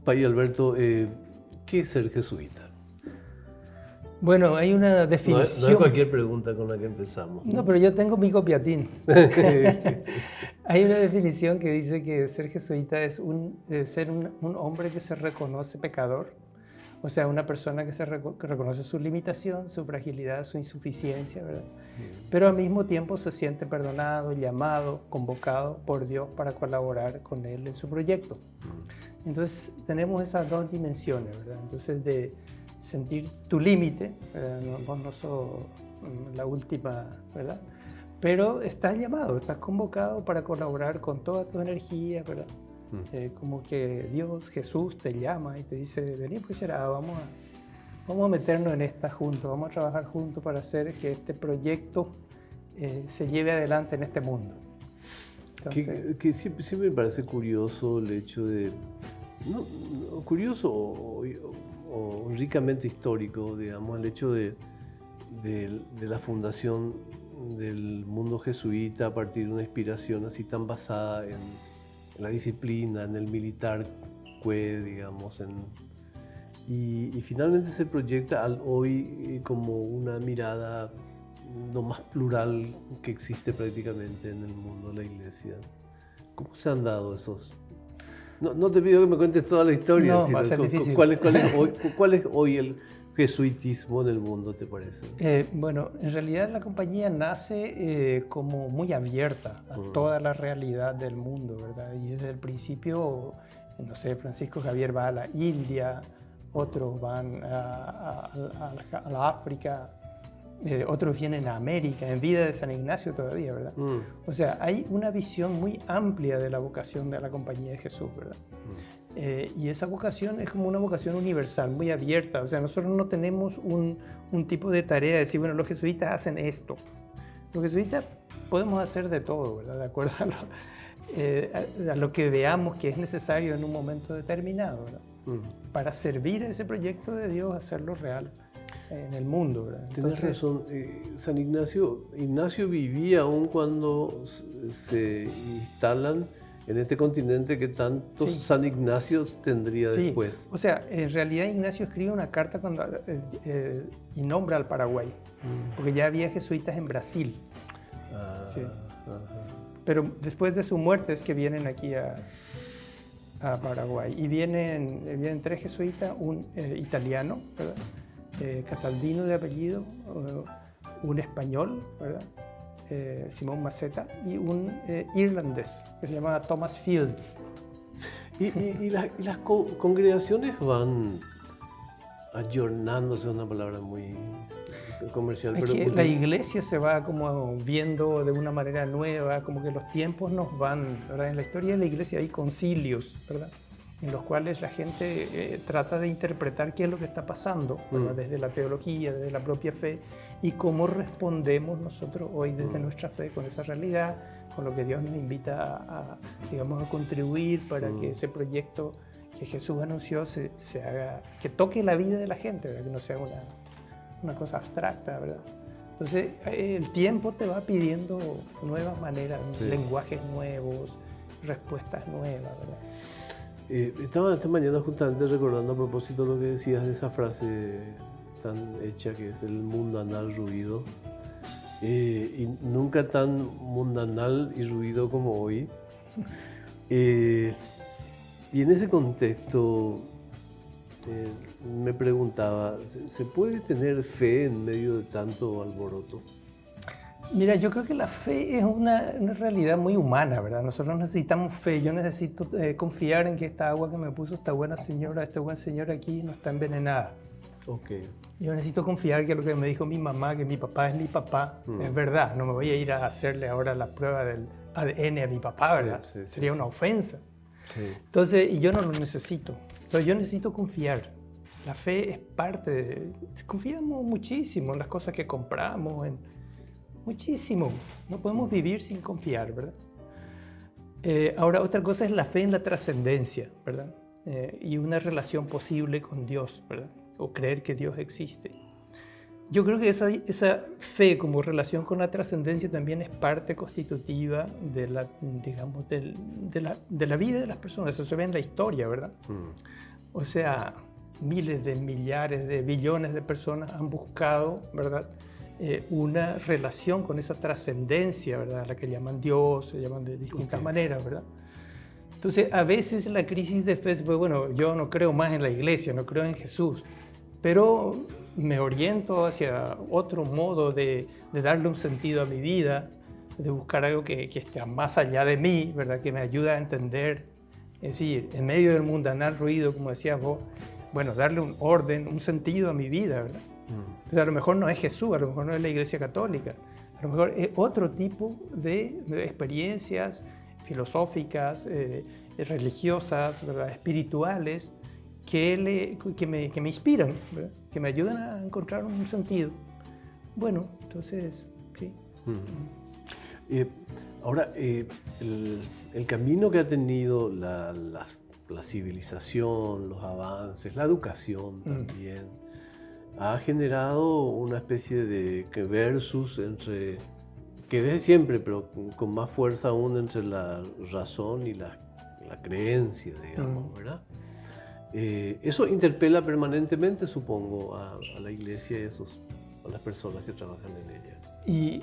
Pai Alberto, ¿qué es ser jesuita? Bueno, hay una No es definición. cualquier pregunta con la que empezamos. No, pero yo tengo mi copiatín. Hay una definición que dice que ser jesuita es ser un hombre que se reconoce pecador, o sea, una persona que que reconoce su limitación, su fragilidad, su insuficiencia, ¿verdad? Pero al mismo tiempo se siente perdonado, llamado, convocado por Dios para colaborar con Él en su proyecto. Entonces tenemos esas dos dimensiones, ¿verdad? Entonces de sentir tu límite, vos no sos la última, ¿verdad? Pero estás llamado, estás convocado para colaborar con toda tu energía, ¿verdad? Como que Dios, Jesús te llama y te dice, vení pues será, vamos a meternos en esta juntos, vamos a trabajar juntos para hacer que este proyecto se lleve adelante en este mundo. Entonces, que siempre me parece curioso el hecho de, curioso o ricamente histórico, digamos, el hecho de la fundación del mundo jesuita a partir de una inspiración así tan basada en la disciplina, en el militar digamos, y finalmente se proyecta hoy como una mirada lo más plural que existe prácticamente en el mundo de la iglesia. ¿Cómo se han dado esos? No te pido que me cuentes toda la historia, no, sino va a ser difícil. ¿Cuál es hoy el jesuitismo en el mundo, te parece? Bueno, en realidad la compañía nace como muy abierta a toda la realidad del mundo, ¿verdad? Y desde el principio, no sé, Francisco Javier va a la India, otros van a la África, otros vienen a América, en vida de San Ignacio todavía, ¿verdad? O sea, hay una visión muy amplia de la vocación de la Compañía de Jesús, ¿verdad? Y esa vocación es como una vocación universal, muy abierta. O sea, nosotros no tenemos un tipo de tarea de decir, bueno, los jesuitas hacen esto. Los jesuitas podemos hacer de todo, ¿verdad? De acuerdo a lo que veamos que es necesario en un momento determinado, ¿verdad? Para servir a ese proyecto de Dios, hacerlo real en el mundo, ¿verdad? Tienes razón. San Ignacio vivía aún cuando se instalan en este continente que tantos San Ignacios tendría después. O sea, en realidad Ignacio escribe una carta y nombra al Paraguay, porque ya había jesuitas en Brasil. Pero después de su muerte es que vienen aquí a Paraguay. Y vienen tres jesuitas, un italiano, ¿verdad? Cataldino de apellido, un español, ¿verdad? Simón Maceta, y un irlandés que se llama Thomas Fields. Y las congregaciones van ayornándose, una palabra muy comercial. Es que la iglesia se va como viendo de una manera nueva, como que los tiempos nos van, ¿verdad? En la historia de la iglesia hay concilios, ¿verdad? En los cuales la gente trata de interpretar qué es lo que está pasando, ¿verdad? Desde la teología, desde la propia fe, y cómo respondemos nosotros hoy desde nuestra fe con esa realidad, con lo que Dios nos invita digamos, a contribuir para que ese proyecto que Jesús anunció se haga, que toque la vida de la gente, ¿verdad? Que no sea una cosa abstracta, ¿verdad? Entonces el tiempo te va pidiendo nuevas maneras, lenguajes nuevos, respuestas nuevas, ¿verdad? Estaba esta mañana justamente recordando a propósito lo que decías de esa frase tan hecha que es el mundanal ruido, y nunca tan mundanal y ruido como hoy. Y en ese contexto me preguntaba, ¿se puede tener fe en medio de tanto alboroto? Mira, yo creo que la fe es una realidad muy humana, ¿verdad? Nosotros necesitamos fe. Yo necesito confiar en que esta agua que me puso esta buena señora, este buen señor aquí, no está envenenada. Okay. Yo necesito confiar que lo que me dijo mi mamá, que mi papá es mi papá, es verdad. No me voy a ir a hacerle ahora la prueba del ADN a mi papá, ¿verdad? Sería una ofensa. Entonces, y yo no lo necesito. Entonces, yo necesito confiar. La fe es parte de... Confiamos muchísimo en las cosas que compramos, muchísimo. No podemos vivir sin confiar, ¿verdad? Ahora, otra cosa es la fe en la trascendencia, ¿verdad? Y una relación posible con Dios, ¿verdad? O creer que Dios existe. Yo creo que esa fe como relación con la trascendencia también es parte constitutiva de la, digamos, de la vida de las personas. Eso se ve en la historia, ¿verdad? O sea, miles de millares de billones de personas han buscado, ¿verdad? Una relación con esa trascendencia, ¿verdad? A la que llaman Dios, se llaman de distintas maneras, ¿verdad? Entonces, a veces la crisis de fe es, bueno, yo no creo más en la iglesia, no creo en Jesús, pero me oriento hacia otro modo de darle un sentido a mi vida, de buscar algo que esté más allá de mí, ¿verdad? Que me ayude a entender, es decir, en medio del mundanal ruido, como decías vos, bueno, darle un orden, un sentido a mi vida, ¿verdad? Entonces, a lo mejor no es Jesús, a lo mejor no es la Iglesia Católica, a lo mejor es otro tipo de experiencias filosóficas, religiosas, ¿verdad? Espirituales, que me inspiran, ¿verdad? Que me ayudan a encontrar un sentido. Bueno, entonces, sí. Ahora, el camino que ha tenido la civilización, los avances, la educación también, ha generado una especie de versus entre, que desde siempre, pero con más fuerza aún, entre la razón y la creencia, digamos, ¿verdad? Eso interpela permanentemente, supongo, a la iglesia y a las personas que trabajan en ella. Y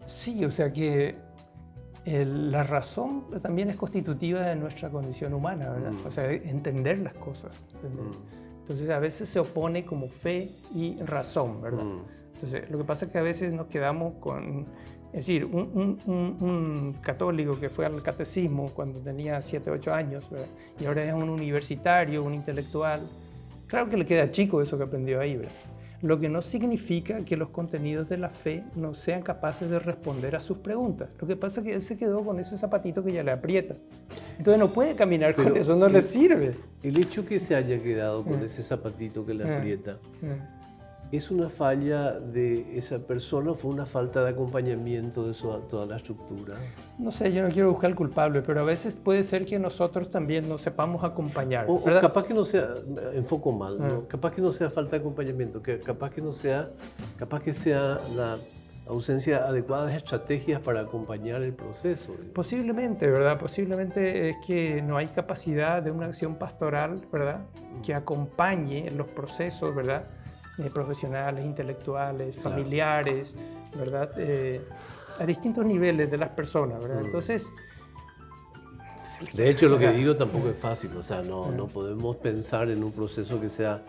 sí, o sea que la razón también es constitutiva de nuestra condición humana, ¿verdad? O sea, entender las cosas. Entonces, a veces se opone como fe y razón, ¿verdad? Entonces, lo que pasa es que a veces nos quedamos con... Es decir, un católico que fue al catecismo cuando tenía 7, 8 años, ¿verdad? Y ahora es un universitario, un intelectual. Claro que le queda chico eso que aprendió ahí, ¿verdad? Lo que no significa que los contenidos de la fe no sean capaces de responder a sus preguntas. Lo que pasa es que él se quedó con ese zapatito que ya le aprieta. Entonces no puede caminar con eso, no le sirve. El hecho que se haya quedado con ese zapatito que le aprieta, ¿es una falla de esa persona o fue una falta de acompañamiento de toda la estructura? No sé, yo no quiero buscar el culpable, pero a veces puede ser que nosotros también nos sepamos acompañar. O capaz que no sea, enfoco mal, ¿no? Capaz que no sea falta de acompañamiento, capaz que sea la ausencia adecuada de estrategias para acompañar el proceso. Posiblemente, ¿verdad? Posiblemente es que no hay capacidad de una acción pastoral, ¿verdad? Que acompañe los procesos, ¿verdad? Profesionales, intelectuales, familiares, ¿verdad? A distintos niveles de las personas, ¿verdad? Entonces... De hecho, lo que digo tampoco es fácil, o sea, no podemos pensar en un proceso que sea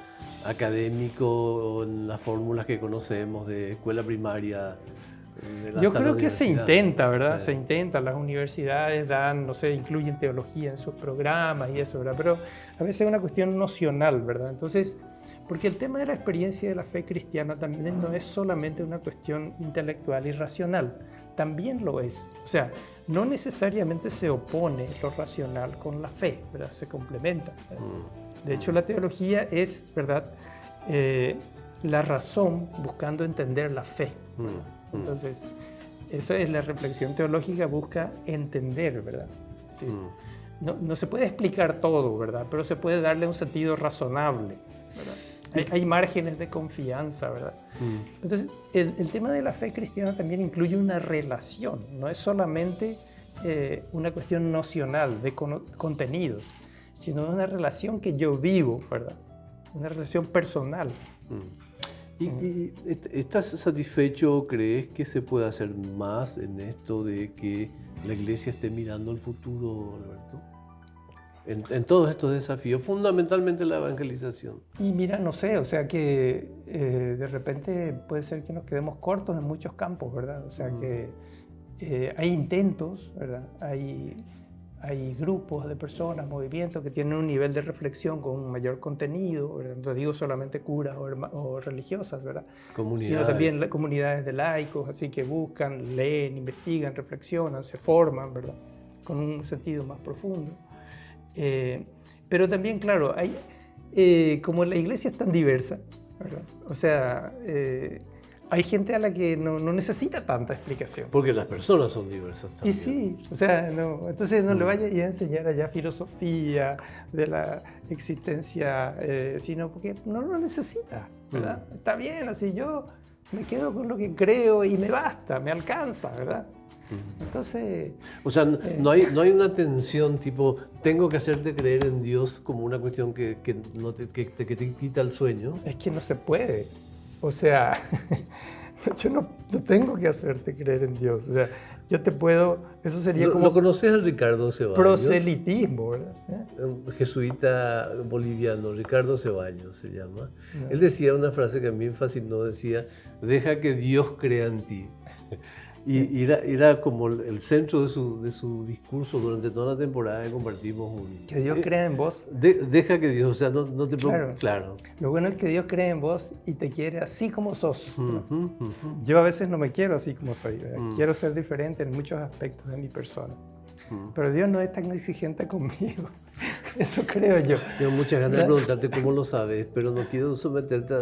académico o en las fórmulas que conocemos de escuela primaria. Yo creo que se intenta, ¿verdad? Se intenta, las universidades dan, no sé, incluyen teología en sus programas y eso, ¿verdad? Pero a veces es una cuestión nocional, ¿verdad? Entonces, porque el tema de la experiencia de la fe cristiana también no es solamente una cuestión intelectual y racional, también lo es. O sea, no necesariamente se opone lo racional con la fe, ¿verdad? Se complementa, ¿verdad? De hecho, la teología es, ¿verdad? La razón buscando entender la fe. Entonces, eso es la reflexión teológica, busca entender, ¿verdad? Sí. No se puede explicar todo, ¿verdad? Pero se puede darle un sentido razonable, ¿verdad? Hay márgenes de confianza, ¿verdad? Entonces, el tema de la fe cristiana también incluye una relación, no es solamente una cuestión nocional de contenidos, sino una relación que yo vivo, ¿verdad? Una relación personal. ¿Y estás satisfecho? ¿Crees que se puede hacer más en esto de que la Iglesia esté mirando al futuro, Alberto? En todos estos desafíos, fundamentalmente la evangelización. Y mira, no sé, o sea que de repente puede ser que nos quedemos cortos en muchos campos, ¿verdad? O sea que hay intentos, ¿verdad? Hay grupos de personas, movimientos que tienen un nivel de reflexión con un mayor contenido, ¿verdad? No digo solamente curas o religiosas, ¿verdad? Comunidades. Sino también comunidades de laicos, así que buscan, leen, investigan, reflexionan, se forman, ¿verdad? Con un sentido más profundo. Pero también, claro, como la iglesia es tan diversa, ¿verdad? O sea, hay gente a la que no necesita tanta explicación. Porque las personas son diversas también. Y sí, o sea, entonces no le vaya a enseñar allá filosofía de la existencia, sino porque no lo necesita, ¿verdad? Está bien, así yo me quedo con lo que creo y me basta, me alcanza, ¿verdad? Entonces... O sea, no hay una tensión tipo, tengo que hacerte creer en Dios como una cuestión que te quita el sueño. Es que no se puede. O sea, yo no tengo que hacerte creer en Dios. O sea, yo te puedo... Eso sería como... ¿Lo conoces a Ricardo Ceballos? Proselitismo, ¿verdad? Un jesuita boliviano, Ricardo Ceballos se llama. No. Él decía una frase que a mí me fascinó, decía, deja que Dios crea en ti. Y era como el centro de su discurso durante toda la temporada que compartimos. Que Dios crea en vos. Deja que Dios, o sea, no te Claro. claro. Lo bueno es que Dios cree en vos y te quiere así como sos. Uh-huh. Yo a veces no me quiero así como soy. Quiero ser diferente en muchos aspectos de mi persona. Pero Dios no es tan exigente conmigo. Eso creo yo. Tengo muchas ganas de preguntarte cómo lo sabes, pero no quiero someterte.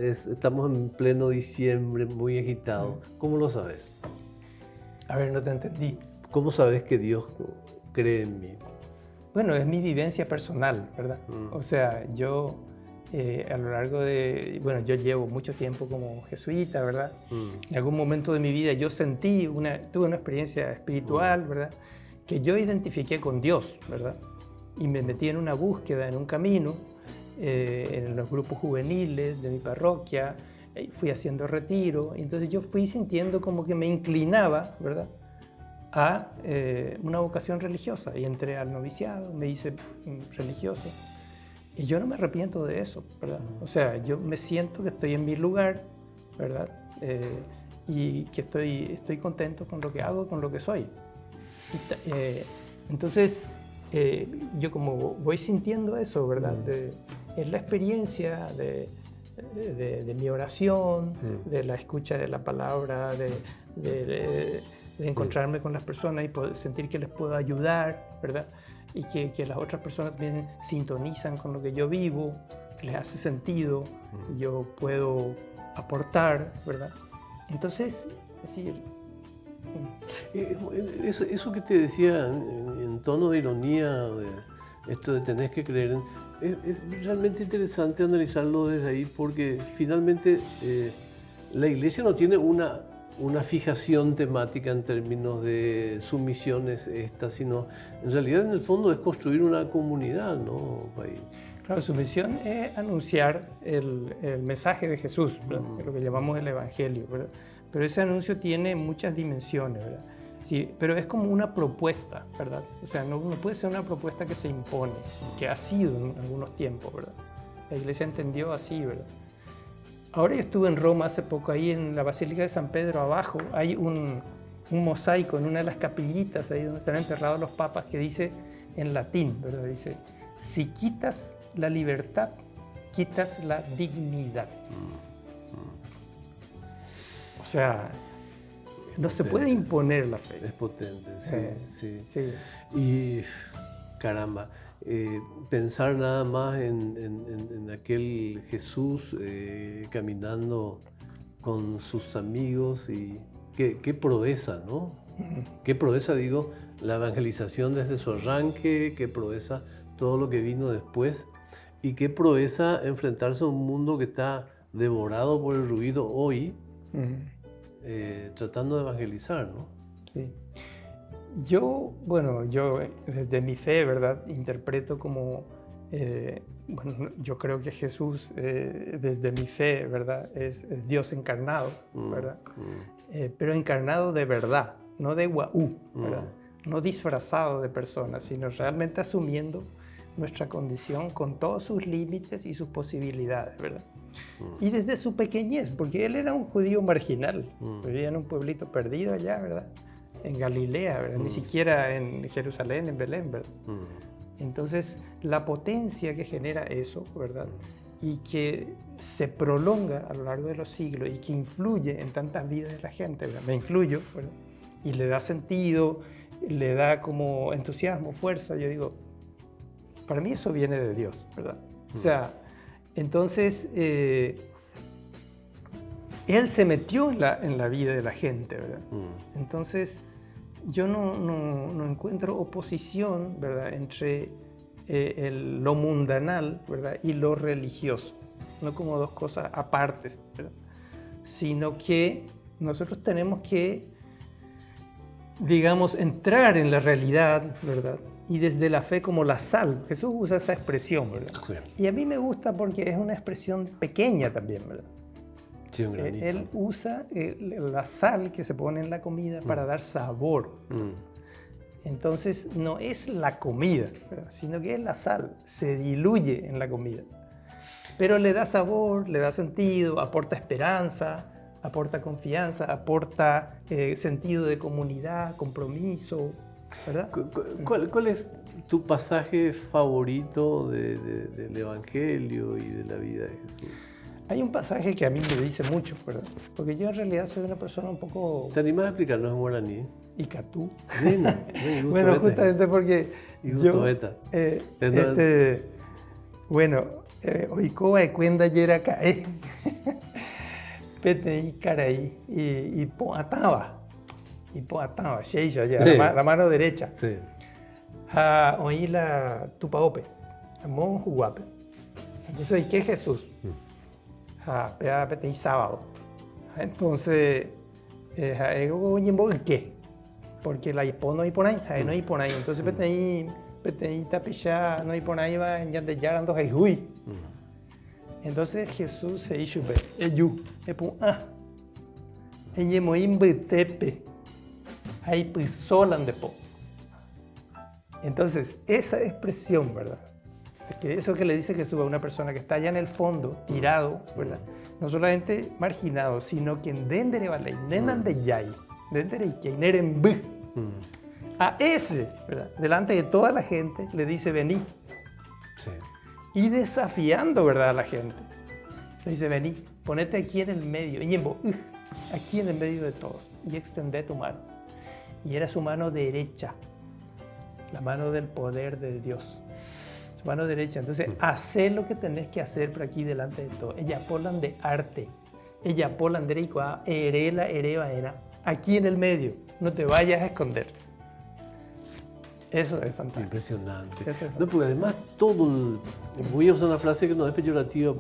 Estamos en pleno diciembre, muy agitado. ¿Cómo lo sabes? A ver, no te entendí. ¿Cómo sabes que Dios cree en mí? Bueno, es mi vivencia personal, ¿verdad? O sea, yo a lo largo de... Bueno, yo llevo mucho tiempo como jesuita, ¿verdad? En algún momento de mi vida yo tuve una experiencia espiritual, ¿verdad? Que yo identifiqué con Dios, ¿verdad? Y me metí en una búsqueda, en un camino, en los grupos juveniles de mi parroquia. Fui haciendo retiro, y entonces yo fui sintiendo como que me inclinaba, ¿verdad?, a una vocación religiosa, y entré al noviciado, me hice religioso, y yo no me arrepiento de eso, ¿verdad? O sea, yo me siento que estoy en mi lugar, ¿verdad? Y que estoy contento con lo que hago, con lo que soy. Entonces, yo como voy sintiendo eso, ¿verdad? Es la experiencia de mi oración, de la escucha de la palabra, de encontrarme con las personas y poder sentir que les puedo ayudar, ¿verdad? Y que las otras personas también sintonizan con lo que yo vivo, que les hace sentido, yo puedo aportar, ¿verdad? Entonces, es decir... Eso que te decía en tono de ironía, esto de tenés que creer en... Es realmente interesante analizarlo desde ahí porque finalmente la Iglesia no tiene una fijación temática en términos de su misión es esta, sino en realidad en el fondo es construir una comunidad, ¿no? Claro, su misión es anunciar el mensaje de Jesús, ¿verdad? Lo que llamamos el Evangelio, ¿verdad? Pero ese anuncio tiene muchas dimensiones, ¿verdad? Sí, pero es como una propuesta, ¿verdad? O sea, no puede ser una propuesta que se impone, que ha sido en algunos tiempos, ¿verdad? La Iglesia entendió así, ¿verdad? Ahora yo estuve en Roma hace poco, ahí en la Basílica de San Pedro abajo, hay un mosaico en una de las capillitas, ahí donde están enterrados los papas, que dice en latín, ¿verdad? Dice, si quitas la libertad, quitas la dignidad. O sea, no se puede imponer la fe. Es potente, sí. Y caramba, pensar nada más en aquel Jesús caminando con sus amigos y qué proeza, ¿no? Qué proeza, digo, la evangelización desde su arranque, qué proeza todo lo que vino después y qué proeza enfrentarse a un mundo que está devorado por el ruido hoy. Tratando de evangelizar, ¿no? Sí. Yo desde mi fe, ¿verdad? Interpreto como, yo creo que Jesús, desde mi fe, ¿verdad? Es Dios encarnado, ¿verdad? Pero encarnado de verdad, no de guaú, ¿verdad? No disfrazado de persona, sino realmente asumiendo nuestra condición con todos sus límites y sus posibilidades, ¿verdad? Y desde su pequeñez, porque él era un judío marginal, vivía en un pueblito perdido allá, ¿verdad? En Galilea, ¿verdad? Ni siquiera en Jerusalén, en Belén, ¿verdad? Entonces, la potencia que genera eso, ¿verdad? Y que se prolonga a lo largo de los siglos y que influye en tantas vidas de la gente, ¿verdad? Me incluyo, ¿verdad? Y le da sentido, le da como entusiasmo, fuerza, yo digo, para mí eso viene de Dios, ¿verdad? O sea, entonces, él se metió en la vida de la gente, ¿verdad? Entonces, yo no encuentro oposición, ¿verdad?, entre lo mundanal, ¿verdad?, y lo religioso, no como dos cosas apartes, ¿verdad?, sino que nosotros tenemos que digamos, entrar en la realidad, ¿verdad? Y desde la fe como la sal. Jesús usa esa expresión, ¿verdad? Sí. Y a mí me gusta porque es una expresión pequeña también, ¿verdad? Sí, un granito. Él usa la sal que se pone en la comida para dar sabor. Entonces no es la comida, ¿verdad? Sino que es la sal, se diluye en la comida. Pero le da sabor, le da sentido, aporta esperanza, aporta confianza, aporta sentido de comunidad, compromiso, ¿verdad? ¿Cuál es tu pasaje favorito del Evangelio y de la vida de Jesús? Hay un pasaje que a mí me dice mucho, ¿verdad? Porque yo en realidad soy una persona un poco... ¿Te animas a explicarnos en guaraní? Icatú. Bueno, justamente porque yo... oikoa de cuenda yera cae. Pete y caraí y poataba. Y poataba, sheisha ya, la mano derecha. Sí. Oí la tupaope, amón juguape. Entonces, ¿y qué es Jesús? Pete y sábado. Entonces, ¿qué? Porque la hipono y por ahí, no y por ahí. Entonces, pete y tapicha, no y por ahí va en yande yarando hui. Entonces Jesús se hizo eyu, eñemoim betepe, ahí pisolan de po. Entonces, esa expresión, ¿verdad? Que eso que le dice Jesús a una persona que está allá en el fondo, tirado, ¿verdad? No solamente marginado, sino que dendere vale, nenan de yay, dendere y que neren b. A ese, ¿verdad? Delante de toda la gente, le dice vení. Sí. Y desafiando, ¿verdad?, a la gente. Le dice, vení, ponete aquí en el medio, aquí en el medio de todos, y extendé tu mano. Y era su mano derecha, la mano del poder de Dios. Su mano derecha. Entonces, hacé lo que tenés que hacer por aquí delante de todos. Ella polan de arte. Ella polan de ricoa, erela, ereba, era. Aquí en el medio, no te vayas a esconder. Eso es fantástico. Impresionante. Eso es fantástico. No, porque además voy a usar una frase que no es peyorativa,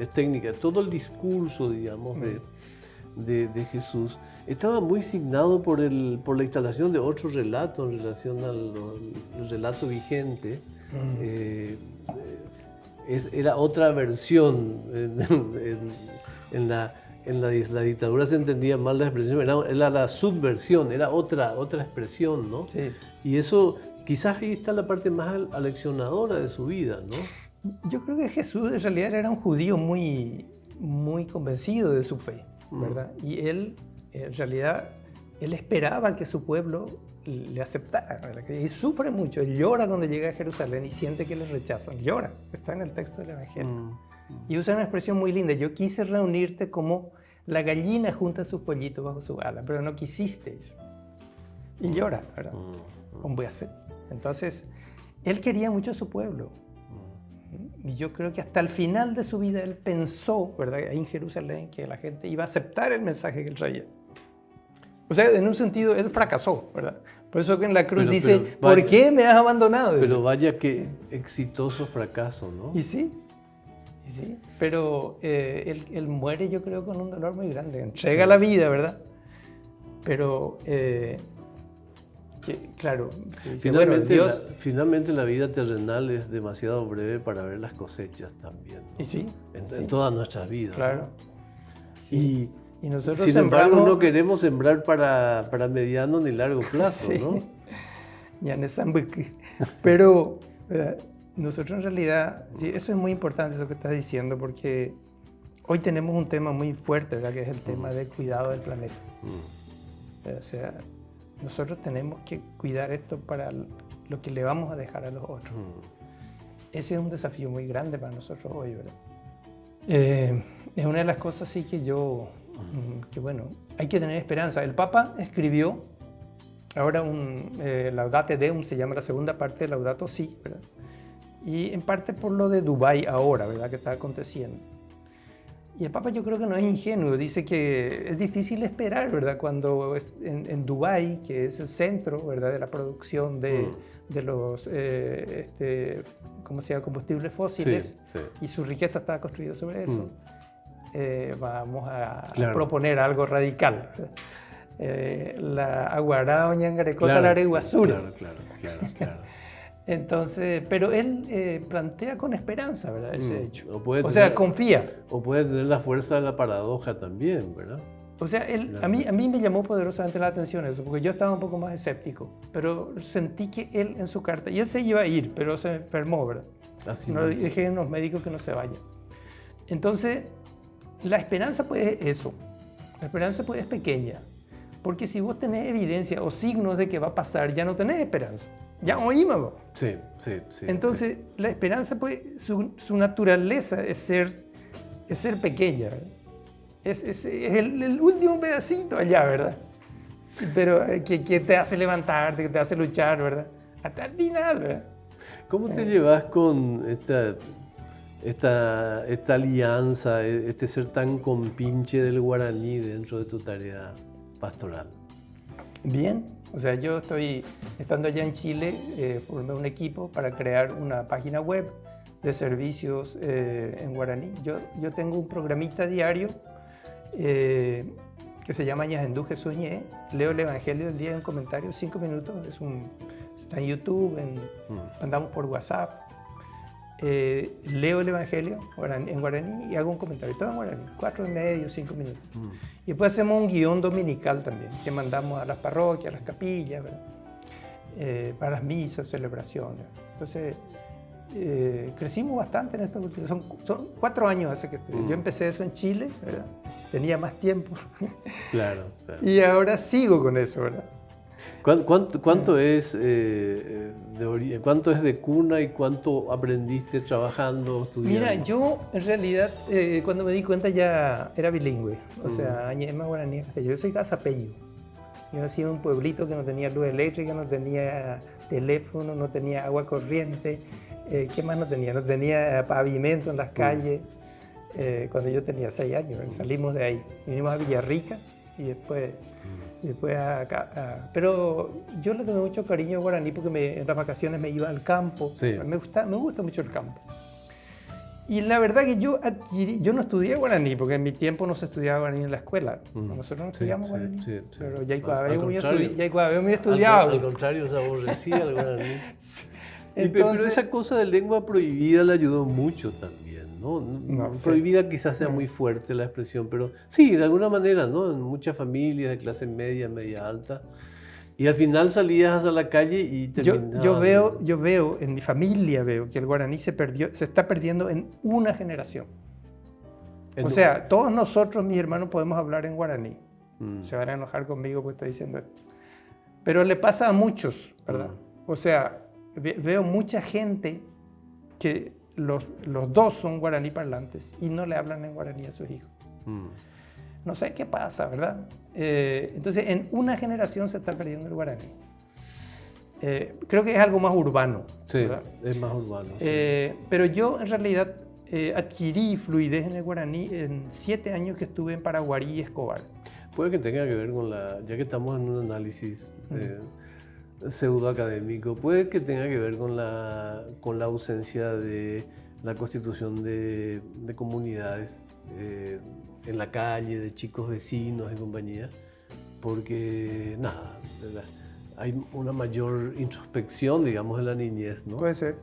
es técnica, todo el discurso, digamos, de Jesús estaba muy signado por la instalación de otro relato en relación al relato vigente. Era otra versión. En la dictadura se entendía mal la expresión, era la subversión, era otra expresión, ¿no? Sí. Y eso, quizás ahí está la parte más aleccionadora de su vida, ¿no? Yo creo que Jesús en realidad era un judío muy, muy convencido de su fe, ¿verdad? Y él, en realidad, él esperaba que su pueblo le aceptara, ¿verdad? Y sufre mucho, él llora cuando llega a Jerusalén y siente que le rechazan, llora, está en el texto del Evangelio. Y usa una expresión muy linda, yo quise reunirte como la gallina junta sus pollitos bajo su ala, pero no quisisteis. Y llora, ¿verdad? ¿Cómo voy a hacer? Entonces, él quería mucho a su pueblo. Y yo creo que hasta el final de su vida él pensó, ¿verdad?, ahí en Jerusalén, que la gente iba a aceptar el mensaje que él traía. O sea, en un sentido, él fracasó, ¿verdad? Por eso que en la cruz dice, ¿por qué me has abandonado? Pero vaya que exitoso fracaso, ¿no? Y sí, pero él muere, yo creo, con un dolor muy grande. Entrega la vida, ¿verdad? Pero, claro, finalmente la vida terrenal es demasiado breve para ver las cosechas también, ¿no? Y sí. En todas nuestras vidas. Claro. ¿No? Sí. Y nosotros sin embargo, no queremos sembrar para mediano ni largo plazo, ¿no? Ya no es pero nosotros en realidad, sí, eso es muy importante, eso que estás diciendo, porque hoy tenemos un tema muy fuerte, ¿verdad?, que es el tema del cuidado del planeta. O sea, nosotros tenemos que cuidar esto para lo que le vamos a dejar a los otros. Ese es un desafío muy grande para nosotros hoy, ¿verdad? Es una de las cosas sí que que bueno, hay que tener esperanza. El Papa escribió ahora Laudate Deum, se llama la segunda parte de Laudato Si, ¿verdad? Y en parte por lo de Dubái ahora, ¿verdad?, que está aconteciendo. Y el Papa yo creo que no es ingenuo, dice que es difícil esperar, ¿verdad?, cuando en Dubái, que es el centro, ¿verdad?, de la producción de los ¿cómo se llama?, combustibles fósiles, y su riqueza está construida sobre eso. Vamos a proponer algo radical. la aguará oñangarecota la areguazura. Claro. Entonces, pero él plantea con esperanza, ¿verdad? Ese hecho. O sea, confía. O puede tener la fuerza de la paradoja también, ¿verdad? O sea, a mí me llamó poderosamente la atención eso, porque yo estaba un poco más escéptico, pero sentí que él en su carta, y él se iba a ir, pero se enfermó, ¿verdad? No dije a los médicos que no se vaya. Entonces, la esperanza pues es eso. La esperanza pues es pequeña, porque si vos tenés evidencia o signos de que va a pasar, ya no tenés esperanza. Ya oímos. Sí. Entonces, la esperanza pues, su naturaleza es ser pequeña, ¿verdad? Es el último pedacito allá, ¿verdad? Pero que te hace levantarte, que te hace luchar, ¿verdad? Hasta el final, ¿verdad? ¿Cómo te llevas con esta alianza, este ser tan compinche del guaraní dentro de tu tarea pastoral? Bien, o sea, yo estando allá en Chile, formé un equipo para crear una página web de servicios en guaraní. Yo tengo un programita diario que se llama Ñajendú Jesús Ñe. Leo el Evangelio del día en comentarios, 5 minutos. Está en YouTube, andamos por WhatsApp. Leo el Evangelio en guaraní y hago un comentario, todo en guaraní, 4:30, 5 minutos. Y después hacemos un guión dominical también, que mandamos a las parroquias, a las capillas, para las misas, celebraciones. Entonces, crecimos bastante en estos últimos, son 4 años hace que yo empecé eso en Chile, ¿verdad? Tenía más tiempo. Claro. Y ahora sigo con eso, ¿verdad? ¿Cuánto es de cuna y cuánto aprendiste trabajando, estudiando? Mira, yo en realidad cuando me di cuenta ya era bilingüe, o sea, añema guaraní. Yo soy cazapeño. Yo nací en un pueblito que no tenía luz eléctrica, no tenía teléfono, no tenía agua corriente. ¿Qué más no tenía? No tenía pavimento en las calles. Cuando yo tenía 6 años, salimos de ahí. Vinimos a Villarrica y después acá. Pero yo le tomé mucho cariño a guaraní porque en las vacaciones me iba al campo. Sí. Me gusta mucho el campo. Y la verdad que yo no estudié guaraní porque en mi tiempo no se estudiaba guaraní en la escuela. Nosotros no estudiamos guaraní. Sí. Pero ya hay muy estudiado. Al contrario, se aborrecía el guaraní. Pero esa cosa de lengua prohibida le ayudó mucho también, ¿no? Prohibida quizás sea muy fuerte la expresión, pero sí, de alguna manera, ¿no? En muchas familias de clase media, media alta. Y al final salías a la calle y terminabas. Yo veo, en mi familia veo que el guaraní se está perdiendo en una generación. O sea, todos nosotros, mis hermanos, podemos hablar en guaraní. Se van a enojar conmigo porque estoy diciendo esto. Pero le pasa a muchos, ¿verdad? O sea, veo mucha gente que los dos son guaraní parlantes y no le hablan en guaraní a sus hijos. No sé qué pasa, ¿verdad? Entonces, en una generación se está perdiendo el guaraní. Creo que es algo más urbano. Sí, ¿verdad? es más urbano. Pero yo, en realidad, adquirí fluidez en el guaraní en 7 años que estuve en Paraguarí y Escobar. Puede que tenga que ver con ya que estamos en un análisis pseudoacadémico, puede que tenga que ver con la ausencia de la constitución de comunidades en la calle, de chicos vecinos y compañía, porque nada, hay una mayor introspección, digamos, en la niñez, ¿no? Puede ser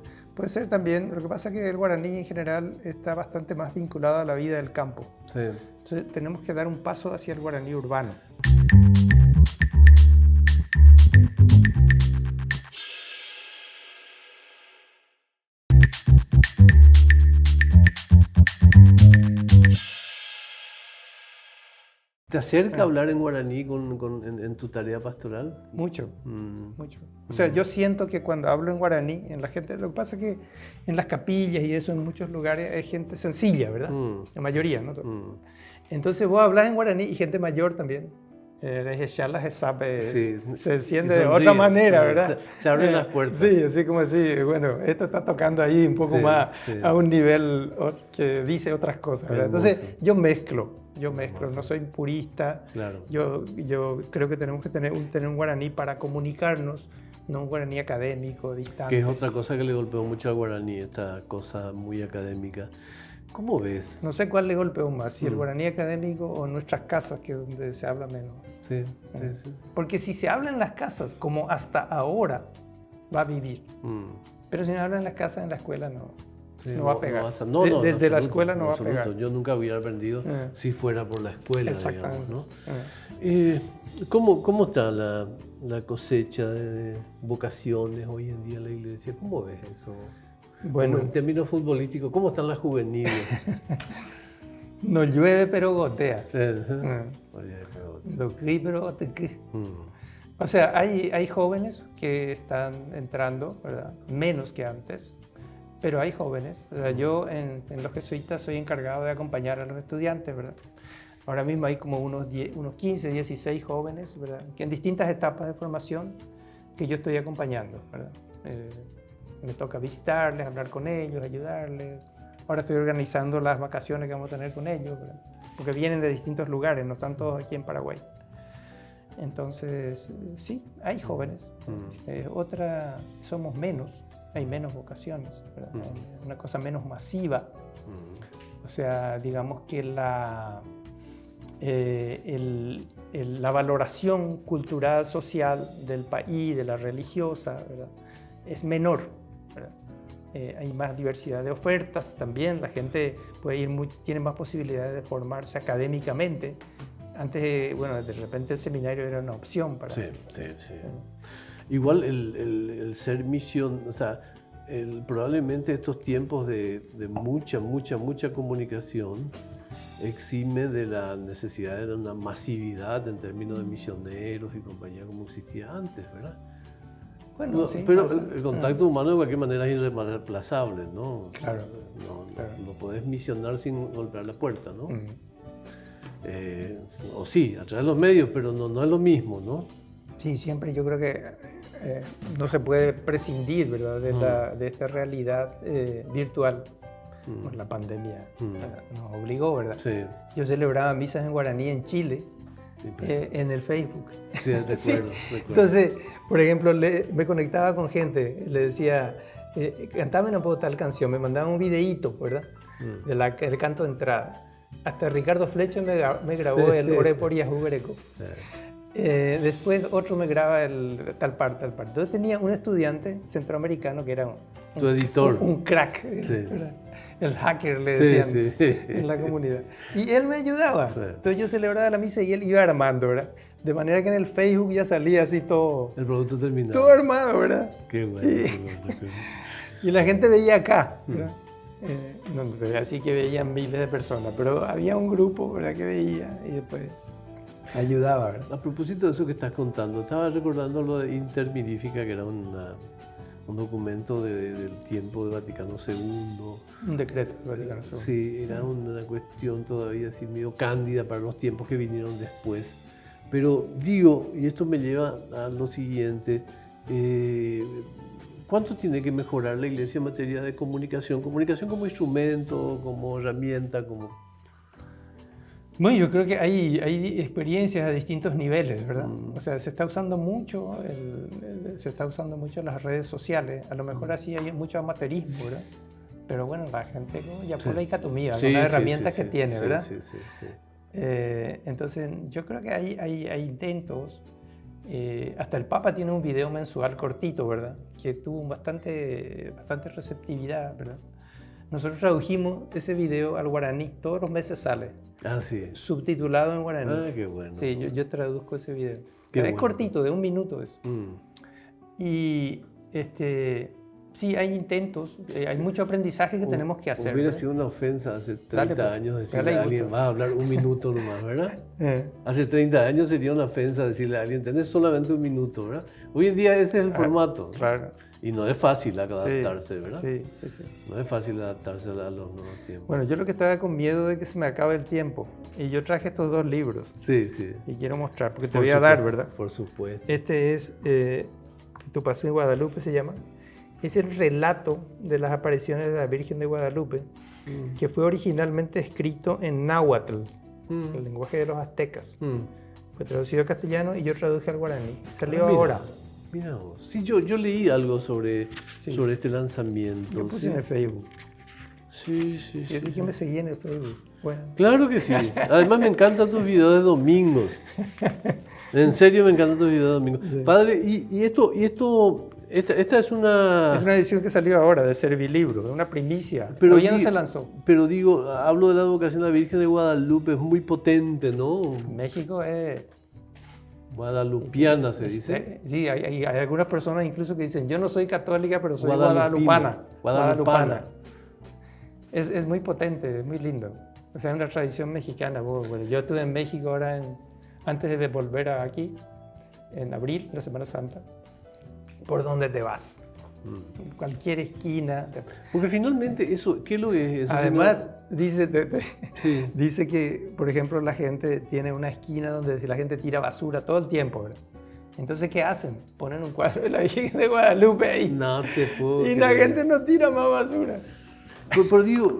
también. Lo que pasa es que el guaraní en general está bastante más vinculado a la vida del campo. Sí. Entonces tenemos que dar un paso hacia el guaraní urbano. ¿Te acerca a hablar en guaraní en tu tarea pastoral? Mucho. O sea, yo siento que cuando hablo en guaraní, lo que pasa es que en las capillas y eso, en muchos lugares, hay gente sencilla, ¿verdad? La mayoría, ¿no? Entonces vos hablas en guaraní y gente mayor también. Se enciende de otra manera, ¿verdad? Se abren las puertas. Sí, así como así, bueno, esto está tocando ahí un poco más a un nivel que dice otras cosas, ¿verdad? Entonces yo mezclo, no soy purista. Claro. Yo creo que tenemos que tener un guaraní para comunicarnos, no un guaraní académico, distante. Que es otra cosa que le golpeó mucho al guaraní, esta cosa muy académica. ¿Cómo ves? No sé cuál le golpeó más, si el guaraní académico o nuestras casas, que es donde se habla menos. Sí, sí. Porque si se habla en las casas, como hasta ahora, va a vivir. Pero si no habla en las casas, en la escuela no. Sí, no va a pegar. Desde la escuela no va a pegar. Yo nunca hubiera aprendido si fuera por la escuela, exactamente, digamos, ¿no? ¿Cómo está la cosecha de vocaciones hoy en día en la iglesia? ¿Cómo ves eso? Bueno, en términos futbolísticos, ¿cómo están las juveniles? No llueve, pero gotea. O sea, hay jóvenes que están entrando, ¿verdad? Menos que antes. Pero hay jóvenes. O sea, yo en los jesuitas soy encargado de acompañar a los estudiantes, ¿verdad? Ahora mismo hay como unos 15, 16 jóvenes, ¿verdad? Que en distintas etapas de formación que yo estoy acompañando, ¿verdad? Me toca visitarles, hablar con ellos, ayudarles. Ahora estoy organizando las vacaciones que vamos a tener con ellos, ¿verdad? Porque vienen de distintos lugares, no están todos aquí en Paraguay. Entonces, sí, hay jóvenes. Somos menos. Hay menos vocaciones, ¿verdad? Hay una cosa menos masiva. O sea, digamos que la valoración cultural, social del país, de la religiosa, ¿verdad? Es menor, ¿verdad? Hay más diversidad de ofertas también, la gente puede tiene más posibilidades de formarse académicamente. Antes, bueno, de repente el seminario era una opción para... Sí. Igual el ser misión, o sea, probablemente estos tiempos de mucha comunicación exime de la necesidad de una masividad en términos de misioneros y compañía como existía antes, ¿verdad? Bueno, sí, pero el contacto humano de cualquier manera es irreemplazable, ¿no? Claro. No podés misionar sin golpear la puerta, ¿no? O sí, a través de los medios, pero no es lo mismo, ¿no? Sí, siempre yo creo que no se puede prescindir, ¿verdad? De esta realidad virtual. Por la pandemia nos obligó, ¿verdad? Sí. Yo celebraba misas en guaraní en Chile, en el Facebook. Sí, recuerdo. Entonces, por ejemplo, me conectaba con gente, le decía, cantame una tal canción, me mandaban un videíto, ¿verdad? Del canto de entrada. Hasta Ricardo Flecha me grabó el Ore por Yahoo Greco. Después otro me graba el tal parte. Entonces tenía un estudiante centroamericano que era tu editor. Un crack, el hacker le decían en la comunidad. Y él me ayudaba. Entonces yo celebraba la misa y él iba armando, ¿verdad? De manera que en el Facebook ya salía así todo. El producto terminado. Todo armado, ¿verdad? Qué bueno. Y la gente veía acá, ¿verdad? Así que veían miles de personas, pero había un grupo, ¿verdad? Que veía y después ayudaba, ¿verdad? A propósito de eso que estás contando, estaba recordando lo de Intermirifica, que era un documento del tiempo de Vaticano II. Un decreto de Vaticano II. Sí, era una cuestión todavía así medio cándida para los tiempos que vinieron después. Pero digo, y esto me lleva a lo siguiente, ¿cuánto tiene que mejorar la Iglesia en materia de comunicación? Comunicación como instrumento, como herramienta, como... Bueno, yo creo que hay experiencias a distintos niveles, ¿verdad? O sea, se está usando mucho las redes sociales. A lo mejor así hay mucho amateurismo, ¿verdad? Pero bueno, la gente ya por la dicotomía, las herramientas que tiene, ¿verdad? Sí. Entonces, yo creo que hay intentos. Hasta el Papa tiene un video mensual cortito, ¿verdad? Que tuvo bastante receptividad, ¿verdad? Nosotros tradujimos ese video al guaraní, todos los meses sale. Ah, sí. Subtitulado en guaraní. Ah, qué bueno. Sí, yo traduzco ese video. Qué es bueno. Cortito, de 1 minuto eso. Y sí, hay intentos, hay mucho aprendizaje que tenemos que hacer. Hubiera ¿verdad? sido una ofensa hace 30 años decirle a alguien, gusto. vas a hablar 1 minuto nomás, ¿verdad? Hace 30 años sería una ofensa decirle a alguien, tenés solamente 1 minuto, ¿verdad? Hoy en día ese es el formato. Claro. Y no es fácil adaptarse, ¿verdad? Sí. No es fácil adaptarse a los nuevos tiempos. Bueno, yo lo que estaba con miedo de que se me acabe el tiempo. Y yo traje estos 2 libros. Sí. Y quiero mostrar, porque te voy a dar, ¿verdad? Por supuesto. Este es Tu Paso en Guadalupe, se llama. Es el relato de las apariciones de la Virgen de Guadalupe, que fue originalmente escrito en náhuatl, el lenguaje de los aztecas. Fue traducido al castellano y yo traduje al guaraní. Salió ahora. Mira vos. Sí, yo leí algo sobre este lanzamiento. Yo puse en el Facebook. Sí, sí, Y sí. así que me seguí en el Facebook. Bueno. Claro que sí. Además me encantan tus videos de domingos. En serio me encantan tus videos de domingos. Sí. Padre, esta es una... Es una edición que salió ahora de Servilibro, una primicia. Pero Todavía no di- se lanzó. Pero digo, hablo de la advocación de la Virgen de Guadalupe, es muy potente, ¿no? México es... Guadalupiana se dice. Sí, hay algunas personas incluso que dicen, yo no soy católica, pero soy Guadalupina. guadalupana. Es muy potente, es muy lindo. O sea, es una tradición mexicana. Bueno, yo estuve en México ahora, antes de volver aquí, en abril, la Semana Santa. ¿Por dónde te vas? En cualquier esquina. Porque finalmente, eso, ¿qué es lo que es eso? Además, dice, Sí. dice que, por ejemplo, la gente tiene una esquina donde la gente tira basura todo el tiempo, ¿verdad? Entonces, ¿qué hacen? Ponen un cuadro de la Virgen de Guadalupe ahí. No te puedo Y la creer. gente no tira más basura. Pero digo,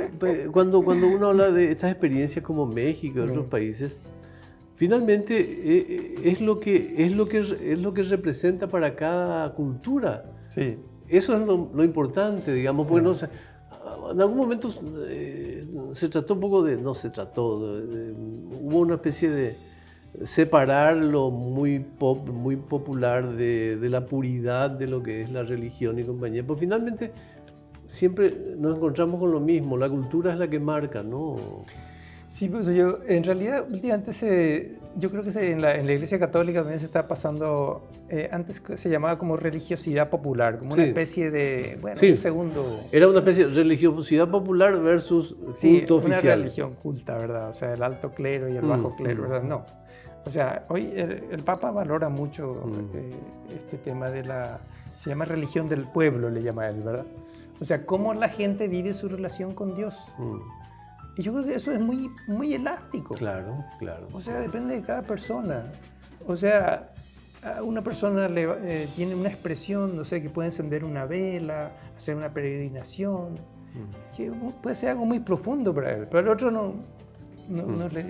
cuando uno habla de estas experiencias como México y otros países, finalmente es lo que representa para cada cultura. Sí. Eso es lo importante, digamos, porque no sé, en algún momento se trató un poco de, no se trató, hubo una especie de separar lo muy popular de la puridad de lo que es la religión y compañía, pero finalmente siempre nos encontramos con lo mismo, la cultura es la que marca, ¿no? Sí, pues yo, en realidad, últimamente yo creo que en la Iglesia Católica también se está pasando, antes se llamaba como religiosidad popular, como una Sí. especie de, bueno, Sí. un segundo... Era una especie de religiosidad popular versus Sí, culto una oficial. religión culta, ¿verdad? O sea, el alto clero y el bajo clero, ¿verdad? No. O sea, hoy el Papa valora mucho este tema de se llama religión del pueblo, le llama él, ¿verdad? O sea, cómo la gente vive su relación con Dios. Y yo creo que eso es muy, muy elástico. Claro, claro. O sea, depende de cada persona. O sea, a una persona tiene una expresión, no sé, que puede encender una vela, hacer una peregrinación, que puede ser algo muy profundo para él, pero el otro no le...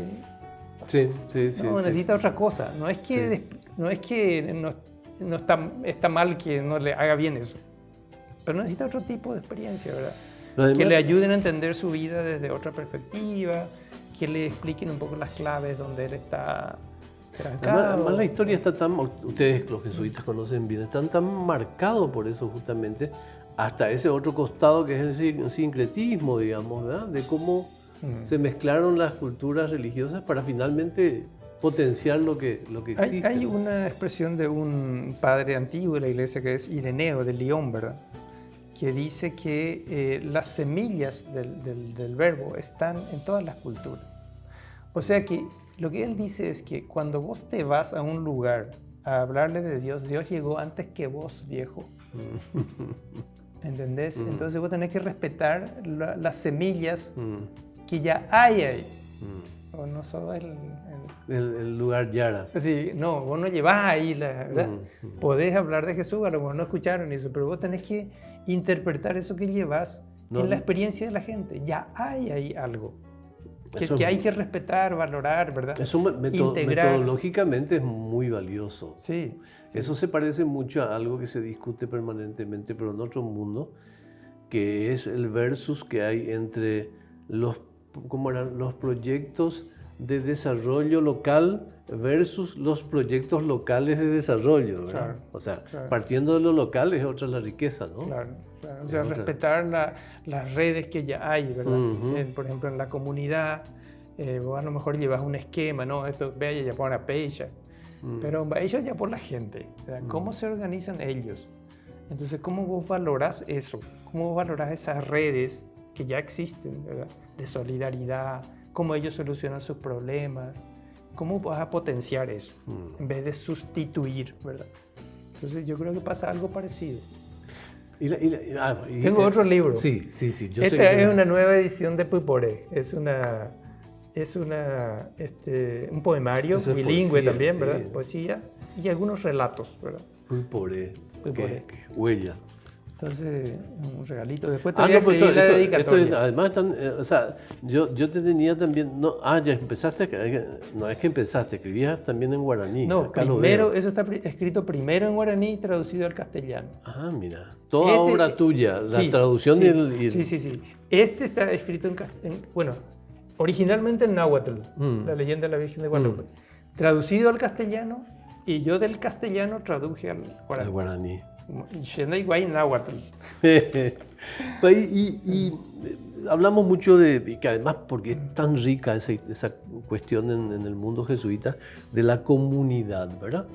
Sí, sí, sí. No, sí. necesita otra cosa. No es que, no está mal que no le haga bien eso, pero necesita otro tipo de experiencia, ¿verdad? Además, Que le ayuden a entender su vida desde otra perspectiva, que le expliquen un poco las claves donde él está trancado. Además la historia está tan, ustedes los jesuitas conocen bien, están tan marcados por eso justamente, hasta ese otro costado que es el sincretismo, digamos, ¿verdad? De cómo se mezclaron las culturas religiosas para finalmente potenciar lo que existe. Hay una expresión de un padre antiguo de la iglesia que es Ireneo de Lyon, ¿verdad? Que dice que las semillas del verbo están en todas las culturas. O sea que lo que él dice es que cuando vos te vas a un lugar a hablarle de Dios, Dios llegó antes que vos, viejo. ¿Entendés? Entonces vos tenés que respetar las semillas que ya hay ahí. O no solo el lugar Yara. Sí, no, vos no llevás ahí, ¿verdad? Podés hablar de Jesús, a lo mejor no escucharon eso, pero vos tenés que interpretar eso que llevas en la experiencia de la gente. Ya hay ahí algo que hay que respetar, valorar, ¿verdad? Eso metodológicamente es muy valioso. Sí, sí. Eso se parece mucho a algo que se discute permanentemente, pero en otro mundo, que es el versus que hay entre los proyectos de desarrollo local versus los proyectos locales de desarrollo, ¿verdad? Claro, o sea, claro. partiendo de lo local es otra la riqueza, ¿no? Claro, claro. O sea, respetar las redes que ya hay, ¿verdad? Por ejemplo, en la comunidad, vos a lo mejor llevas un esquema, ¿no? Esto, vea, ya por una pecha, pero ellos ya por la gente, ¿verdad? ¿Cómo se organizan ellos? Entonces, ¿cómo vos valorás eso? ¿Cómo vos valorás esas redes que ya existen, ¿verdad? De solidaridad, cómo ellos solucionan sus problemas, cómo vas a potenciar eso en vez de sustituir, ¿verdad? Entonces yo creo que pasa algo parecido. Tengo otro libro. Sí. Yo Esta sé es una nueva edición de Puiporé. Es un poemario bilingüe poesía, también, sí. ¿verdad? Poesía y algunos relatos, ¿verdad? Puiporé. Puiporé. Huella. Entonces, un regalito. Después te Ah, voy a no, pues escribir la dedicatoria. además, o sea, yo te tenía también, no, ya empezaste, no es que empezaste, escribías también en guaraní. No, acá lo primero, veo. eso está escrito primero en guaraní y traducido al castellano. Ah, mira, toda obra tuya, la Sí, traducción sí, y el... sí. Este está escrito bueno, originalmente en náhuatl, la leyenda de la Virgen de Guadalupe. Traducido al castellano, y yo del castellano traduje al guaraní. El guaraní. Yenda igual en náhuatl. y hablamos mucho y que además, porque es tan rica esa cuestión en el mundo jesuita, de la comunidad, ¿verdad?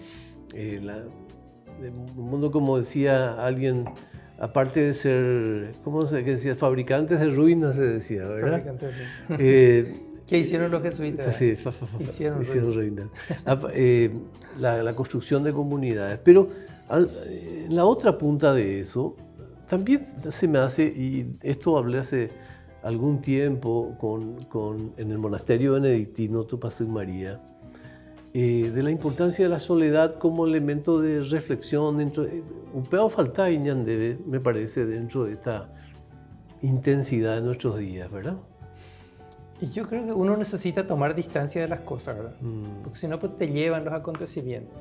Un mundo, como decía alguien, aparte de ser, ¿cómo se decía? Fabricantes de ruinas, se decía, ¿verdad? Fabricantes de ruinas. ¿Qué hicieron los jesuitas? Sí, hicieron ruinas. La construcción de comunidades. Pero en la otra punta de eso, también se me hace, y esto hablé hace algún tiempo en el monasterio benedictino Tupac María, de la importancia de la soledad como elemento de reflexión. Un pedo falta y ñandebe, me parece, dentro de esta intensidad de nuestros días, ¿verdad? Y yo creo que uno necesita tomar distancia de las cosas, ¿verdad? Porque si no, pues te llevan los acontecimientos.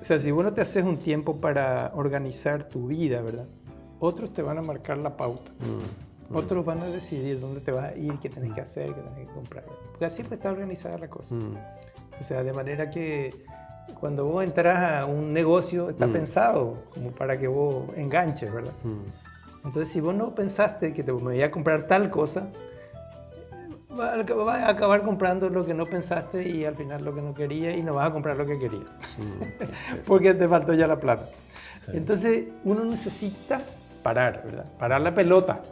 O sea, si vos no te haces un tiempo para organizar tu vida, ¿verdad? Otros te van a marcar la pauta. Otros van a decidir dónde te vas a ir, qué tenés que hacer, qué tenés que comprar. Porque así pues está organizada la cosa. O sea, de manera que cuando vos entras a un negocio, está pensado como para que vos enganches, ¿verdad? Entonces, si vos no pensaste que me voy a comprar tal cosa, vas a acabar comprando lo que no pensaste y al final lo que no querías, y no vas a comprar lo que querías. Porque te faltó ya la plata. Sí. Entonces, uno necesita parar, ¿verdad? Parar la pelota.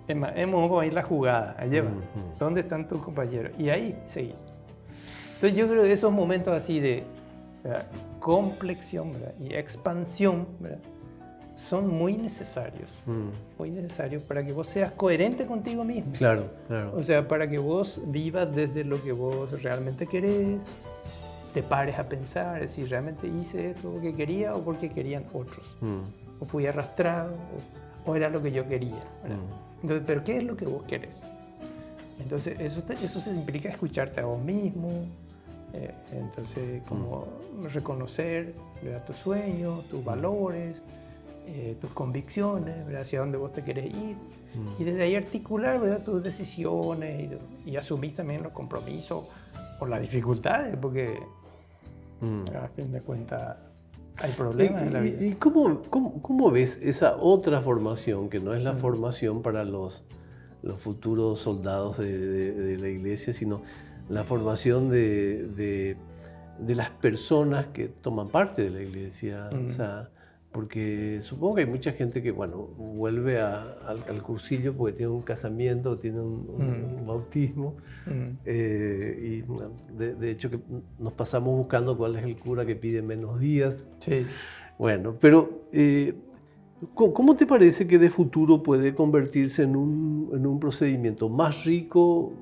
Hemos ir la jugada, allá va. ¿Dónde están tus compañeros? Y ahí seguís. Entonces yo creo que esos momentos así de, ¿verdad?, complexión, ¿verdad?, y expansión, ¿verdad?, son muy necesarios para que vos seas coherente contigo mismo. Claro. O sea, para que vos vivas desde lo que vos realmente querés, te pares a pensar si realmente hice esto porque quería o porque querían otros. O fui arrastrado o era lo que yo quería, ¿verdad? Entonces, ¿pero qué es lo que vos querés? Entonces, eso se implica escucharte a vos mismo. Entonces, como reconocer, ¿verdad?, tus sueños, tus valores, tus convicciones, ¿verdad?, hacia dónde vos te querés ir. Y desde ahí articular, ¿verdad?, tus decisiones y asumir también los compromisos o las dificultades, porque a fin de cuentas hay problemas en la vida. ¿Y cómo ves esa otra formación, que no es la formación para los futuros soldados de la iglesia, sino la formación de las personas que toman parte de la iglesia? O sea, porque supongo que hay mucha gente que, bueno, vuelve al cursillo porque tiene un casamiento, tiene un bautismo, y de hecho que nos pasamos buscando cuál es el cura que pide menos días. Sí. Bueno, pero ¿cómo te parece que de futuro puede convertirse en un procedimiento más rico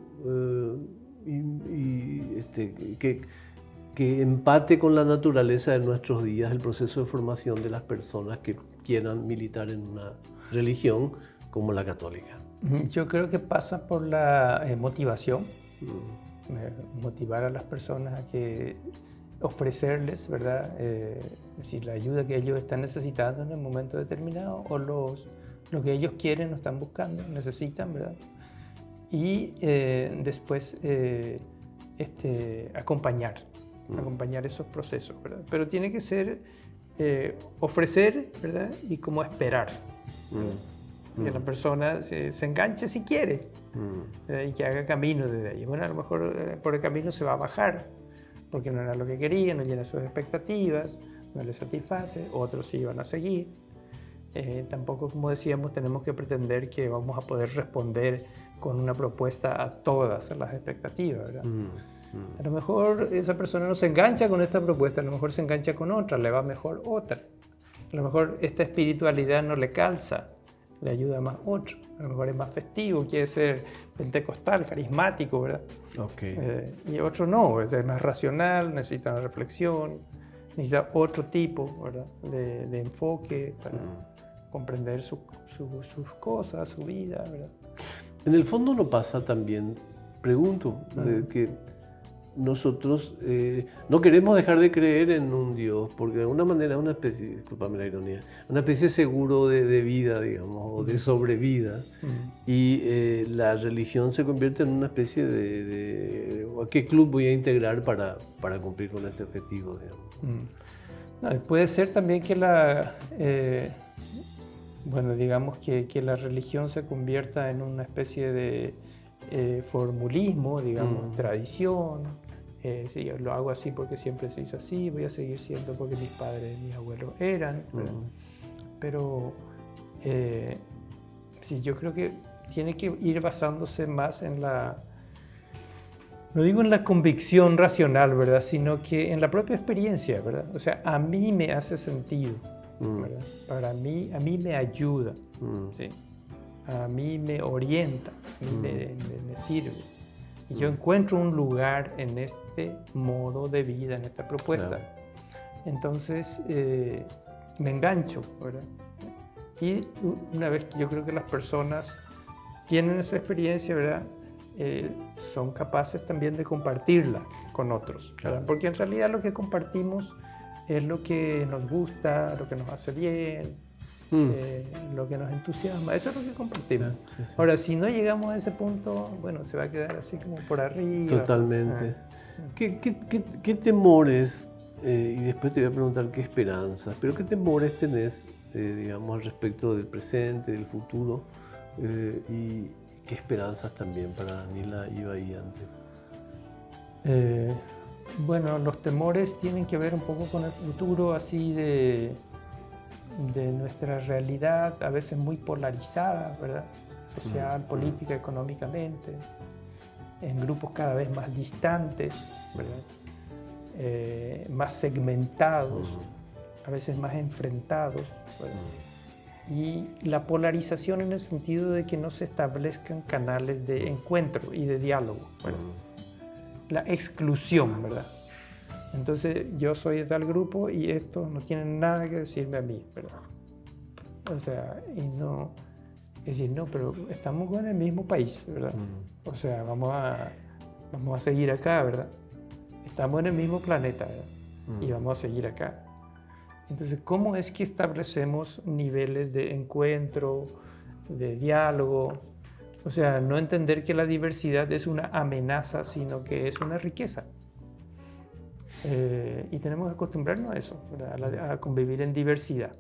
que empate con la naturaleza de nuestros días, el proceso de formación de las personas que quieran militar en una religión como la católica? Yo creo que pasa por la motivación, motivar a las personas a que ofrecerles, ¿verdad?, si la ayuda que ellos están necesitando en el momento determinado o lo que ellos quieren o están buscando, necesitan, ¿verdad? Y después acompañar esos procesos, ¿verdad? Pero tiene que ser ofrecer, ¿verdad?, y como esperar. Que la persona se enganche si quiere, y que haga camino desde ahí. Bueno, a lo mejor por el camino se va a bajar porque no era lo que quería, no llena sus expectativas, no le satisface, otros sí van a seguir. Tampoco, como decíamos, tenemos que pretender que vamos a poder responder con una propuesta a todas las expectativas, ¿verdad? A lo mejor esa persona no se engancha con esta propuesta, a lo mejor se engancha con otra, le va mejor otra. A lo mejor esta espiritualidad no le calza, le ayuda más otro. A lo mejor es más festivo, quiere ser pentecostal, carismático, ¿verdad? Okay. Y otro no, es más racional, necesita una reflexión, necesita otro tipo, ¿verdad?, de enfoque comprender sus cosas, su vida, ¿verdad? En el fondo no pasa también, pregunto, que nosotros no queremos dejar de creer en un Dios, porque de alguna manera es una especie, discúlpame la ironía, una especie de seguro de vida, digamos, o de sobrevida, y la religión se convierte en una especie de ¿a qué club voy a integrar para cumplir con este objetivo, digamos? No, puede ser también que digamos que la religión se convierta en una especie de formulismo, digamos, tradición. Si yo lo hago así porque siempre se hizo así, voy a seguir siendo porque mis padres, mis abuelos eran. Pero sí, yo creo que tiene que ir basándose más en no digo en la convicción racional, ¿verdad? Sino que en la propia experiencia, ¿verdad? O sea, a mí me hace sentido, ¿verdad? A mí me ayuda, ¿sí? A mí me orienta, a mí me sirve. Y yo encuentro un lugar en este modo de vida, en esta propuesta. Claro. Entonces, me engancho, ¿verdad? Y una vez que yo creo que las personas tienen esa experiencia, ¿verdad? Son capaces también de compartirla con otros, ¿verdad? Porque en realidad lo que compartimos es lo que nos gusta, lo que nos hace bien, lo que nos entusiasma, eso es lo que compartimos. Sí. Ahora, si no llegamos a ese punto, bueno, se va a quedar así como por arriba. Totalmente. ¿Qué temores, y después te voy a preguntar qué esperanzas, pero qué temores tenés, digamos, al respecto del presente, del futuro, y qué esperanzas también para Danila Iba y antes? Bueno, los temores tienen que ver un poco con el futuro, así de nuestra realidad, a veces muy polarizada, ¿verdad? Social, política, económicamente, en grupos cada vez más distantes, ¿verdad? Más segmentados, a veces más enfrentados, ¿verdad? Y la polarización en el sentido de que no se establezcan canales de encuentro y de diálogo, ¿verdad? La exclusión, ¿verdad? Entonces yo soy de tal grupo y estos no tienen nada que decirme a mí, ¿verdad? O sea, es decir, no, pero estamos en el mismo país, ¿verdad? O sea, vamos a seguir acá, ¿verdad? Estamos en el mismo planeta, ¿verdad? Y vamos a seguir acá. Entonces, ¿cómo es que establecemos niveles de encuentro, de diálogo? O sea, no entender que la diversidad es una amenaza, sino que es una riqueza. Y tenemos que acostumbrarnos a eso, ¿verdad? A convivir en diversidad.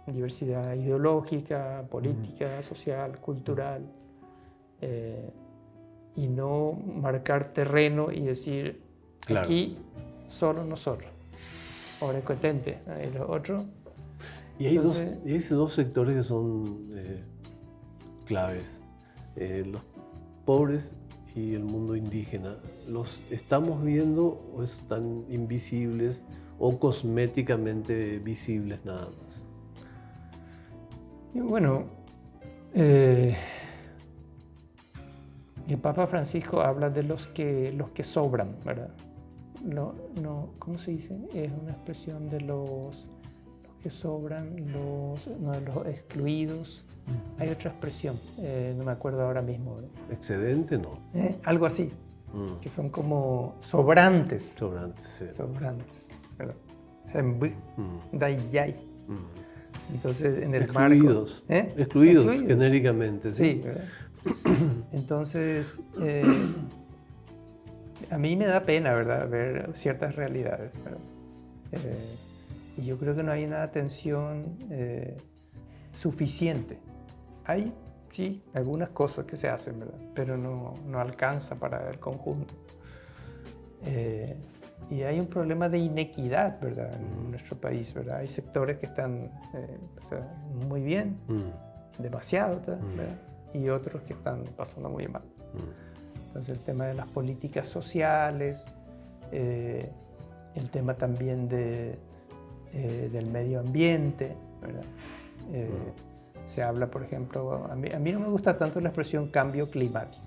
Diversidad ideológica, política, social, cultural. Y no marcar terreno y decir, claro, aquí solo nosotros. Ahora competente, y los otros. Y hay dos sectores que son claves. Los pobres y el mundo indígena. ¿Los estamos viendo o están invisibles o cosméticamente visibles nada más? Y bueno, el Papa Francisco habla de los que sobran, ¿verdad? ¿Cómo se dice? Es una expresión de los que sobran, los excluidos. Hay otra expresión, no me acuerdo ahora mismo. ¿Excedente? No. Algo así, que son como sobrantes. Sobrantes, sí. Sobrantes, ¿verdad? Entonces, en el excluidos, marco... Excluidos genéricamente. Sí, ¿verdad? Entonces, a mí me da pena, ¿verdad?, ver ciertas realidades, ¿verdad? Y yo creo que no hay una atención suficiente. Hay, sí, algunas cosas que se hacen, ¿verdad?, pero no alcanza para el conjunto. Y hay un problema de inequidad, ¿verdad?, en nuestro país, ¿verdad? Hay sectores que están muy bien, demasiado, ¿verdad? Y otros que están pasando muy mal. Entonces el tema de las políticas sociales, el tema también del medio ambiente, ¿verdad? Se habla, por ejemplo, a mí no me gusta tanto la expresión cambio climático,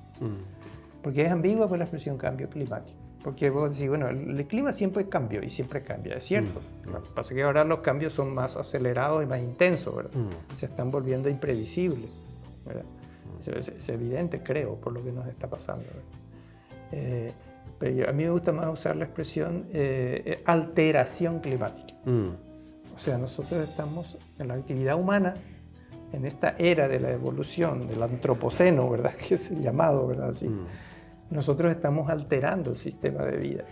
porque es ambigua con la expresión cambio climático. Porque vos decís, bueno, el clima siempre cambió y siempre cambia, es cierto. Lo que pasa es que ahora los cambios son más acelerados y más intensos, ¿verdad? Se están volviendo imprevisibles, ¿verdad? Eso es evidente, creo, por lo que nos está pasando, ¿verdad? Pero a mí me gusta más usar la expresión alteración climática. O sea, nosotros estamos en la actividad humana, en esta era de la evolución, del antropoceno, ¿verdad? Que es el llamado, ¿verdad? Así. Nosotros estamos alterando el sistema de vida,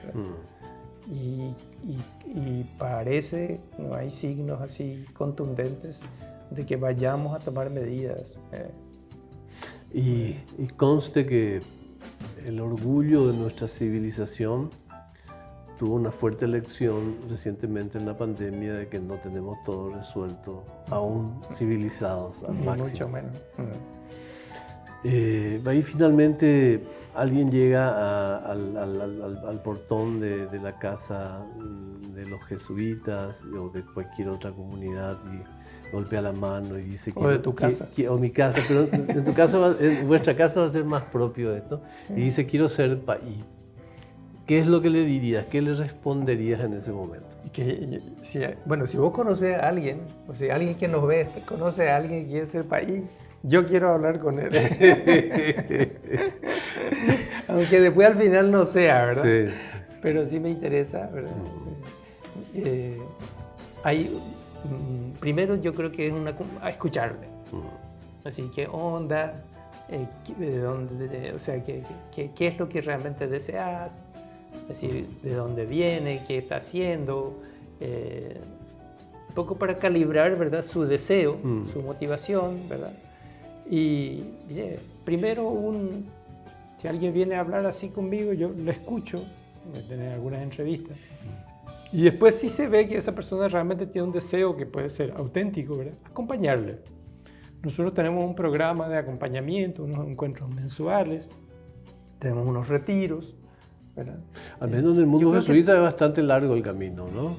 y parece, no hay signos así contundentes de que vayamos a tomar medidas. Y conste que el orgullo de nuestra civilización tuvo una fuerte lección recientemente en la pandemia de que no tenemos todo resuelto, aún civilizados al máximo. Mucho menos. Ahí finalmente alguien llega al portón de la casa de los jesuitas o de cualquier otra comunidad y golpea la mano y dice o de tu casa. O mi casa, pero en tu casa, en vuestra casa va a ser más propio esto. Y dice, quiero ser país. ¿Qué es lo que le dirías? ¿Qué le responderías en ese momento? Bueno, si vos conoces a alguien, o sea, alguien que nos ve, conoce a alguien que quiere ser país, yo quiero hablar con él. Aunque después al final no sea, ¿verdad? Sí. Pero sí me interesa, ¿verdad? Primero yo creo que es a escucharle. Así, ¿qué onda? ¿De dónde, o sea, qué es lo que realmente deseas? Es decir, ¿de dónde viene? ¿Qué está haciendo? Un poco para calibrar, ¿verdad? Su deseo, su motivación, ¿verdad? Y primero, si alguien viene a hablar así conmigo, yo lo escucho, voy a tener algunas entrevistas. Y después si se ve que esa persona realmente tiene un deseo que puede ser auténtico, ¿verdad? Acompañarle. Nosotros tenemos un programa de acompañamiento, unos encuentros mensuales, tenemos unos retiros, ¿verdad? Al menos en el mundo jesuita es bastante largo el camino, ¿no?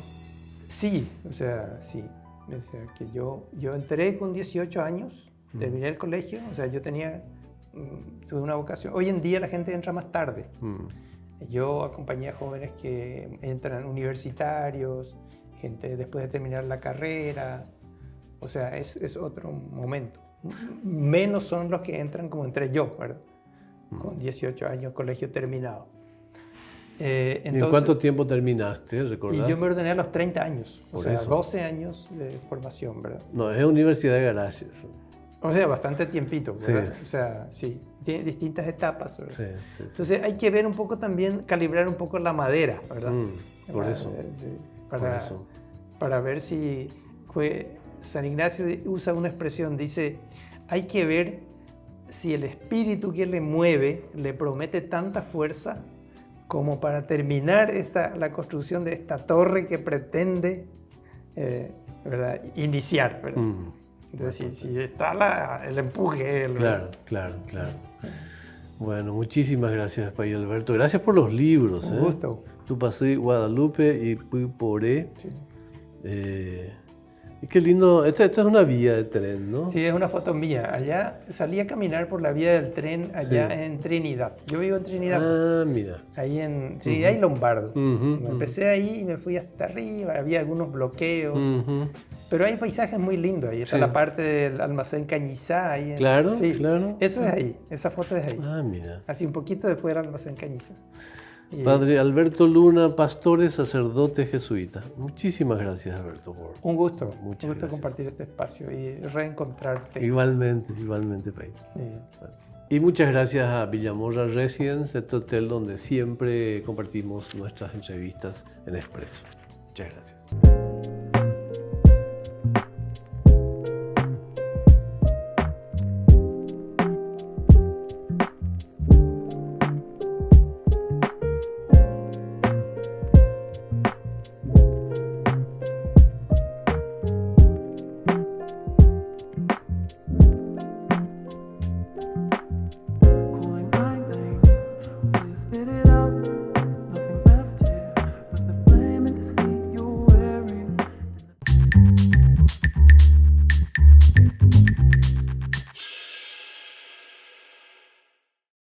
Sí, o sea, sí. O sea, que yo entré con 18 años, terminé el colegio, o sea, tuve una vocación. Hoy en día la gente entra más tarde. Yo acompañé a jóvenes que entran universitarios, gente después de terminar la carrera, o sea, es otro momento. Menos son los que entran como entré yo, ¿verdad? Con 18 años, colegio terminado. Entonces, ¿y en cuánto tiempo terminaste, recordás? Y yo me ordené a los 30 años, Por o sea, eso. 12 años de formación, ¿verdad? No, es Universidad de Garages. O sea, bastante tiempito, ¿verdad? Sí. O sea, sí, tiene distintas etapas, ¿verdad? Sí. Entonces hay que ver un poco también, calibrar un poco la madera, ¿verdad? Por eso. Para ver si San Ignacio usa una expresión, dice, hay que ver si el espíritu que le mueve le promete tanta fuerza como para terminar la construcción de esta torre que pretende, ¿verdad? Iniciar, ¿verdad? Entonces, si está el empuje... Claro. Bueno, muchísimas gracias, Padre Alberto. Gracias por los libros. Un gusto. Tu pasé Guadalupe y Puiporé. Sí. Y qué lindo, esta es una vía de tren, ¿no? Sí, es una foto mía. Allá salí a caminar por la vía del tren allá en Trinidad. Yo vivo en Trinidad. Ah, mira. Ahí en Trinidad y Lombardo. Empecé ahí y me fui hasta arriba. Había algunos bloqueos. Pero hay paisajes muy lindos ahí. Está la parte del almacén Cañizá. Ahí Claro. Eso es ahí. Esa foto es ahí. Ah, mira. Así un poquito después del almacén Cañizá. Padre Alberto Luna, pastor y sacerdote jesuita. Muchísimas gracias, Alberto. Un gusto. Muchas Un gusto gracias. Compartir este espacio y reencontrarte. Igualmente, Pai. Y muchas gracias a Villamorra Residence, este hotel donde siempre compartimos nuestras entrevistas en Expreso. Muchas gracias.